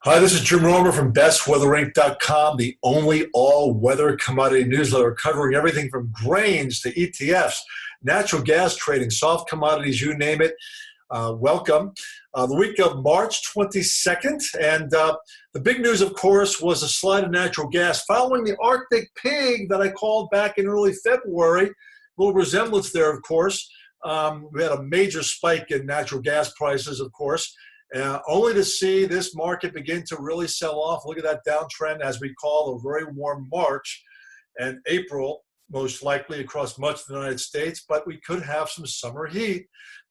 Hi, this is Jim Roemer from bestweatherinc.com, the only all-weather commodity newsletter covering everything from grains to ETFs, natural gas trading, soft commodities, you name it. Welcome. The week of March 22nd, and the big news, of course, was a slide of natural gas following the Arctic pig that I called back in early February. A little resemblance there, of course. We had a major spike in natural gas prices, of course. Only to see this market begin to really sell off. Look at that downtrend, as we call a very warm March and April, most likely across much of the United States, but we could have some summer heat.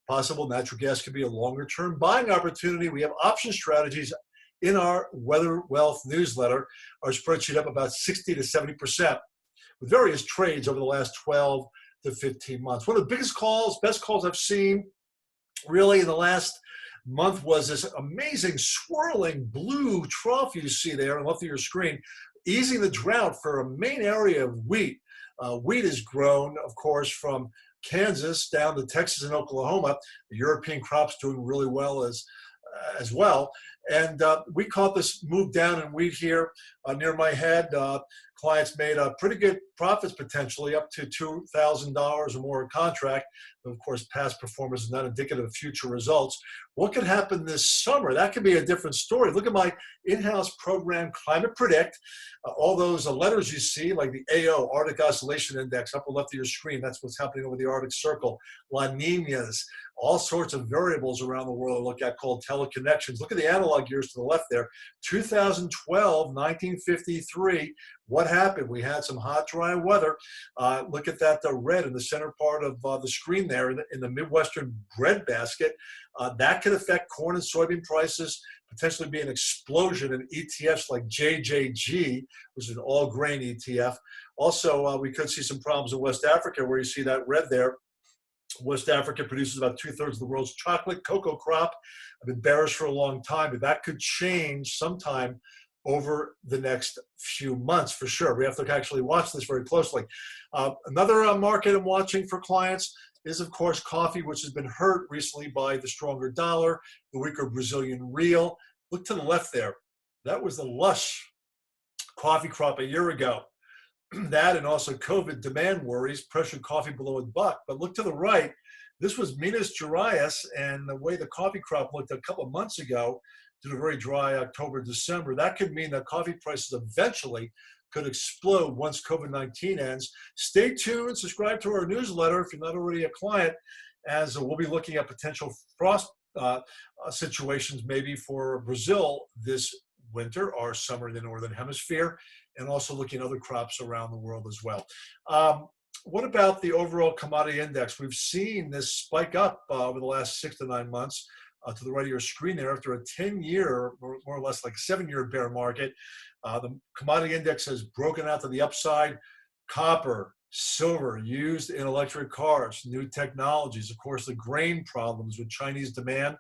Possible natural gas could be a longer-term buying opportunity. We have option strategies in our Weather Wealth newsletter. Our spreadsheet up about 60 to 70% with various trades over the last 12 to 15 months. One of the biggest calls, best calls I've seen really in the last month was this amazing swirling blue trough you see there on the left of your screen, easing the drought for a main area of wheat. Wheat has grown, of course, from Kansas down to Texas and Oklahoma. The European crop's doing really well as well. And we caught this move down in wheat here near my head. Clients made pretty good profits, potentially up to $2,000 or more a contract. But of course, past performance is not indicative of future results. What could happen this summer? That could be a different story. Look at my in-house program, Climate Predict. All those letters you see, like the AO, Arctic Oscillation Index, upper left of your screen, that's what's happening over the Arctic Circle. La Niñas, all sorts of variables around the world to look at called teleconnections. Look at the analog years to the left there. 2012, 1953. What happened? We had some hot, dry weather. Look at that red in the center part of the screen there in the Midwestern breadbasket. That could affect corn and soybean prices, potentially be an explosion in ETFs like JJG, which is an all-grain ETF. Also, we could see some problems in West Africa where you see that red there. West Africa produces about 2/3 of the world's chocolate cocoa crop. I've been bearish for a long time, but that could change sometime over the next few months for sure. We have to actually watch this very closely. Another market I'm watching for clients is, of course, coffee, which has been hurt recently by the stronger dollar, the weaker Brazilian real. Look to the left there. That was the lush coffee crop a year ago. That and also COVID demand worries pressured coffee below $1. But look to the right. This was Minas Gerais, and the way the coffee crop looked a couple of months ago, due to a very dry October, December, that could mean that coffee prices eventually could explode once COVID-19 ends. Stay tuned, subscribe to our newsletter if you're not already a client, as we'll be looking at potential frost situations maybe for Brazil this winter or summer in the Northern Hemisphere, and also looking at other crops around the world as well. What about the overall commodity index? We've seen this spike up over the last 6 to 9 months. To the right of your screen there, after a 10-year, or more or less like 7-year bear market, the commodity index has broken out to the upside. Copper, silver, used in electric cars, new technologies, of course, the grain problems with Chinese demand,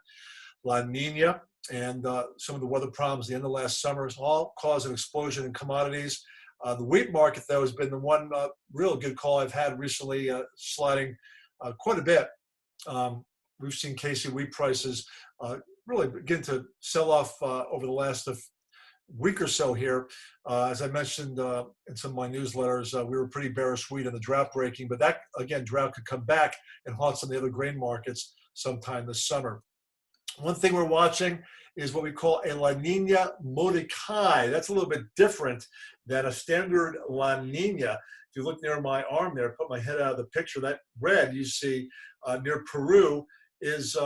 La Nina, and some of the weather problems at the end of last summer has all caused an explosion in commodities. The wheat market, though, has been the one real good call I've had recently, sliding quite a bit. We've seen KC wheat prices really begin to sell off over the last week or so here. As I mentioned in some of my newsletters, we were pretty bearish wheat in the drought breaking, but that, again, drought could come back and haunt some of the other grain markets sometime this summer. One thing we're watching is what we call a La Nina modica. That's a little bit different than a standard La Nina. If you look near my arm there, put my head out of the picture, that red you see near Peru is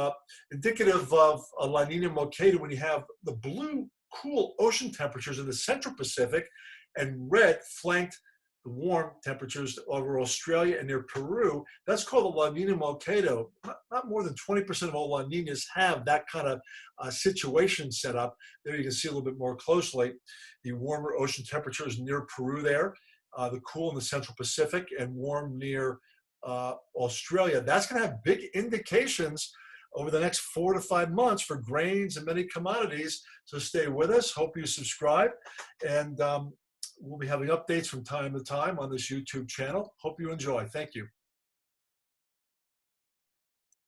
indicative of a La Nina modica when you have the blue, cool ocean temperatures in the central Pacific and red flanked the warm temperatures over Australia and near Peru. That's called a La Nina modica. Not more than 20% of all La Ninas have that kind of situation set up. There you can see a little bit more closely the warmer ocean temperatures near Peru there, the cool in the central Pacific, and warm near Australia. That's going to have big indications over the next 4 to 5 months for grains and many commodities. So stay with us. Hope you subscribe. And we'll be having updates from time to time on this YouTube channel. Hope you enjoy. Thank you.